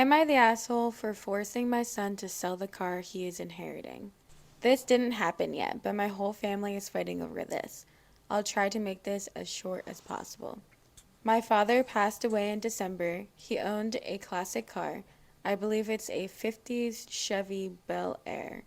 Am I the asshole for forcing my son to sell the car he is inheriting? This didn't happen yet, but my whole family is fighting over this. I'll try to make this as short as possible. My father passed away in December. He owned a classic car. I believe it's a 50s Chevy Bel Air.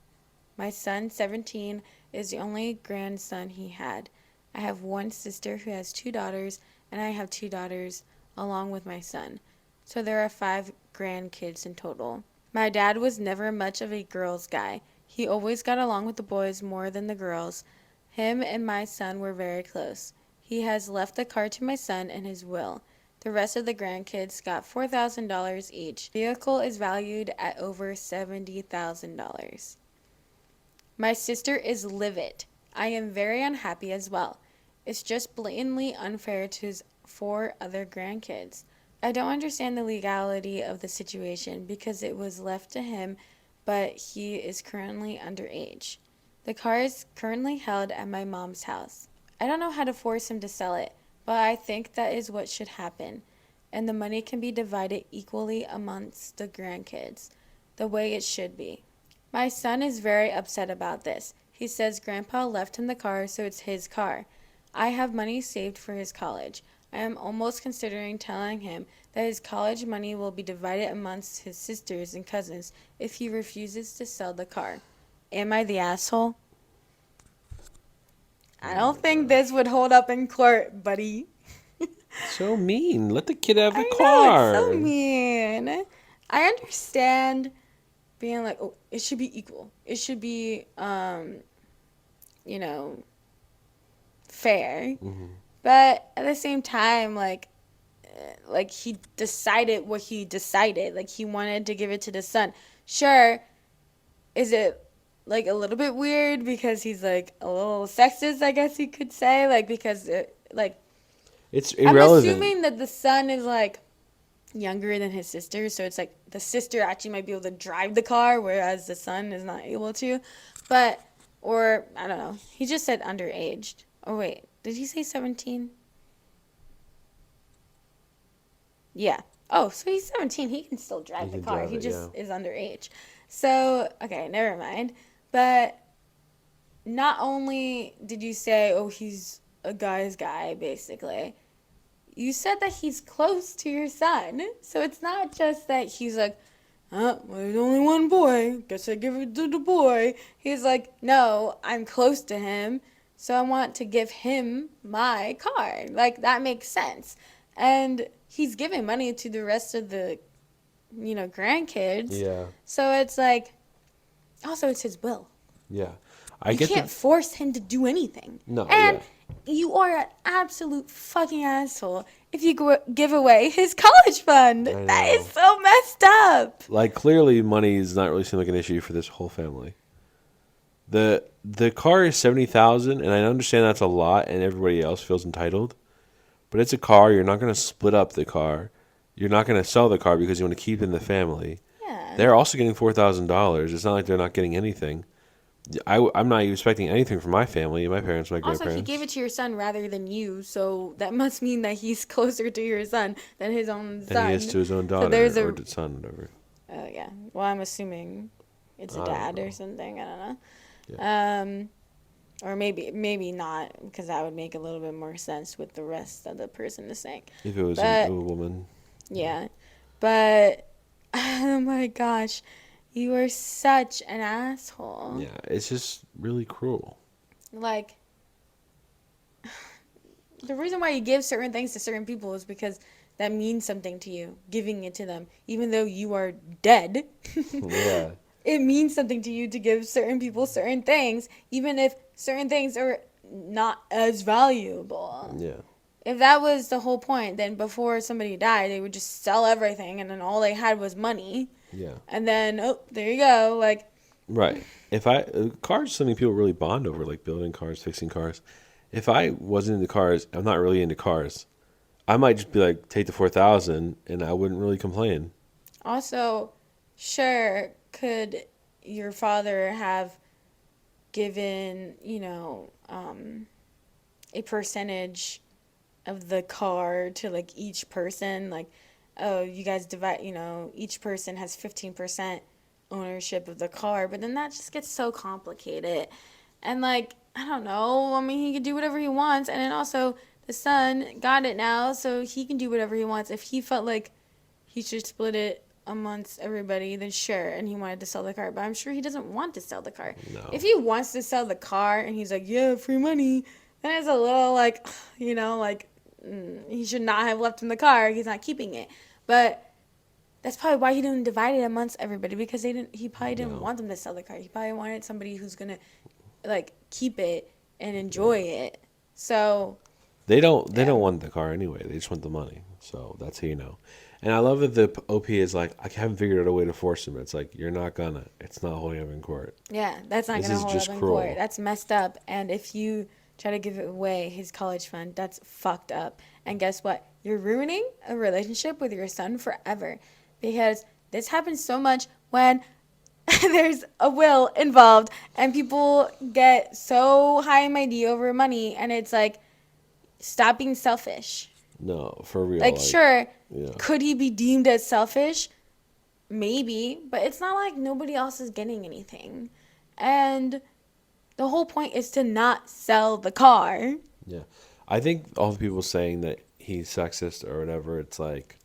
My son, 17, is the only grandson he had. I have one sister who has two daughters, and I have two daughters along with my son. So there are five grandkids in total. My dad was never much of a girls' guy. He always got along with the boys more than the girls. Him and my son were very close. He has left the car to my son in his will. The rest of the grandkids got $4,000 each. The vehicle is valued at over $70,000. My sister is livid. I am very unhappy as well. It's just blatantly unfair to his four other grandkids. I don't understand the legality of the situation because it was left to him, but he is currently underage. The car is currently held at my mom's house. I don't know how to force him to sell it, but I think that is what should happen, and the money can be divided equally amongst the grandkids, the way it should be. My son is very upset about this. He says Grandpa left him the car, so it's his car. I have money saved for his college. I am almost considering telling him that his college money will be divided amongst his sisters and cousins if he refuses to sell the car. Am I the asshole? I don't think this would hold up in court, buddy. So mean. Let the kid have the I know, it's so car. mean. I understand being like, oh, it should be equal. It should be, you know, fair. Hmm. But at the same time, like he decided what he decided. Like he wanted to give it to the son. Sure, is it like a little bit weird because he's like a little sexist, I guess you could say, like because like It's I'm irrelevant. assuming that the son is like younger than his sister, so it's like the sister actually might be able to drive the car, whereas the son is not able to. But or I don't know. He just said underaged. Oh wait, did he say 17? Yeah. Oh, so he's 17. He can still You drive the can car. drive He it, yeah. just is underage. So okay, never mind. But not only did you say, oh, he's a guy's guy, basically, you said that he's close to your son. So it's not just that he's like, well, there's only one boy. Guess I give it to the boy. He's like, no, I'm close to him. So I want to give him my car. Like, that makes sense. And he's giving money to the rest of the, grandkids. Yeah. So it's like, also, it's his will. Yeah. I You get can't the. force him to do anything. No, And yeah. you are an absolute fucking asshole if you give away his college fund. I That is know. so messed up. Like, clearly, money is not really seem like an issue for this whole family. The car is 70,000, and I understand that's a lot, and everybody else feels entitled. But it's a car. You're not going to split up the car. You're not going to sell the car because you want to keep it in the family. Yeah. They're also getting $4,000. It's not like they're not getting anything. I'm not expecting anything from my family, my parents, my Also, he gave grandparents, it to your son rather than you, so that must mean that he's closer to your son than his own and he is son. to his own So daughter there's or a, son, whatever. oh yeah. Well, I'm assuming it's a I don't dad or know. something. I don't know. Yeah. Or maybe not because that would make a little bit more sense with the rest of the person is saying. If it was a But woman, yeah. yeah, but oh my gosh, you are such an asshole. Yeah, it's just really cruel. Like the reason why you give certain things to certain people is because that means something to you, giving it to them, even though you are dead. Yeah, It means something to you to give certain people certain things, even if certain things are not as valuable. yeah, If that was the whole point, then before somebody died, they would just sell everything and then all they had was money. yeah. And then, oh, there you go. Like, Right. If I cars is something people really bond over, like building cars, fixing cars. If I wasn't into cars, I'm not really into cars. I might just be like, take the 4,000, and I wouldn't really complain. also, sure, could your father have given, a percentage of the car to like each person? Like, oh, you guys divide, each person has 15% ownership of the car, but then that just gets so complicated. And like, I don't know. I mean, he can do whatever he wants, and then also the son got it now, so he can do whatever he wants. If he felt like he should split it amongst everybody, then sure, and he wanted to sell the car. But I'm sure he doesn't want to sell the car. If No. he wants to sell the car and he's like, yeah, free money, then it's a little like, like he should not have left him the car. He's not keeping it. But that's probably why he didn't divide it amongst everybody because they didn't. He probably didn't No. want them to sell the car. He probably wanted somebody who's gonna like keep it and Yeah. enjoy it. So They don't yeah, want the car anyway. They just want the money. So that's how you know. And I love that the OP is like, I haven't figured out a way to force him. It's like, you're not gonna. It's not holding up in court. yeah, that's not This gonna is hold up just in court. cruel. That's messed up. And if you try to give away his college fund, that's fucked up. And guess what? You're ruining a relationship with your son forever because this happens so much when there's a will involved and people get so high and mighty over money and it's like stop being selfish. No, for real. Like Like, sure, yeah. could he be deemed as selfish? Maybe, but it's not like nobody else is getting anything. And the whole point is to not sell the car. Yeah. I think all the people saying that he's sexist or whatever, it's like,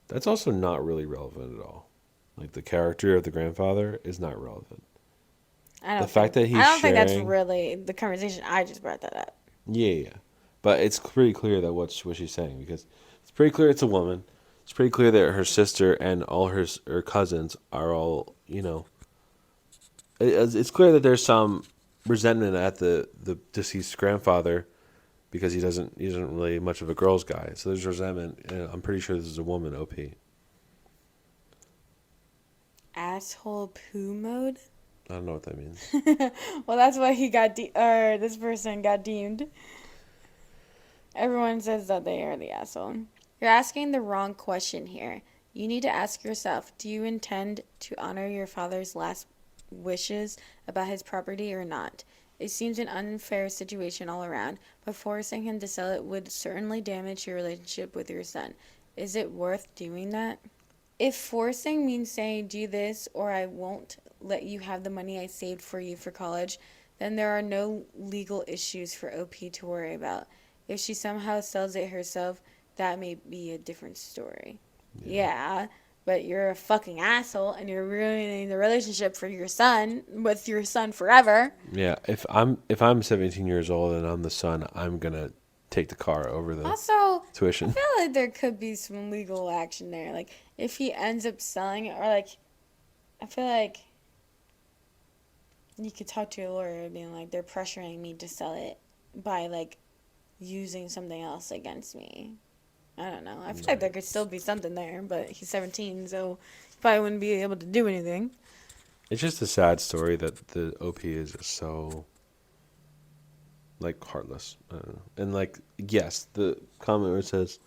that's also not really relevant at all. Like, the character of the grandfather is not relevant. The fact that I he's don't think that's sharing, really the conversation. I just brought that up. yeah, yeah. But it's pretty clear that what she's saying, because it's pretty clear it's a woman. It's pretty clear that her sister and all her cousins are all, it's clear that there's some resentment at the deceased grandfather because he doesn't really much of a girl's guy. So there's resentment. And I'm pretty sure this is a woman. OP. Asshole poo mode. I don't know what that means. Well, that's why or this person got deemed. Everyone says that they are the asshole. You're asking the wrong question here. You need to ask yourself, do you intend to honor your father's last wishes about his property or not? It seems an unfair situation all around, but forcing him to sell it would certainly damage your relationship with your son. Is it worth doing that? If forcing means saying, do this or I won't let you have the money I saved for you for college, then there are no legal issues for OP to worry about. If she somehow sells it herself, that may be a different story. Yeah. Yeah, but you're a fucking asshole and you're ruining the relationship for your son, with your son forever. Yeah. If I'm 17 years old and I'm the son, I'm gonna take the car over the Also, I tuition. feel like there could be some legal action there. Like, if he ends up selling it, or like, I feel like you could talk to a lawyer being like, they're pressuring me to sell it by like using something else against me. I don't know. I feel like there Right. could still be something there, but he's 17, so he probably wouldn't be able to do anything. It's just a sad story that the OP is just so like heartless. I don't know. And like, yes, the comment where it says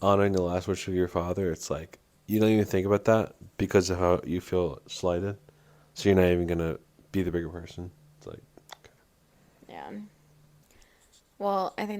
honoring the last wish of your father, it's like you don't even think about that because of how you feel slighted. So you're not even gonna be the bigger person. It's like, Yeah. Well, I think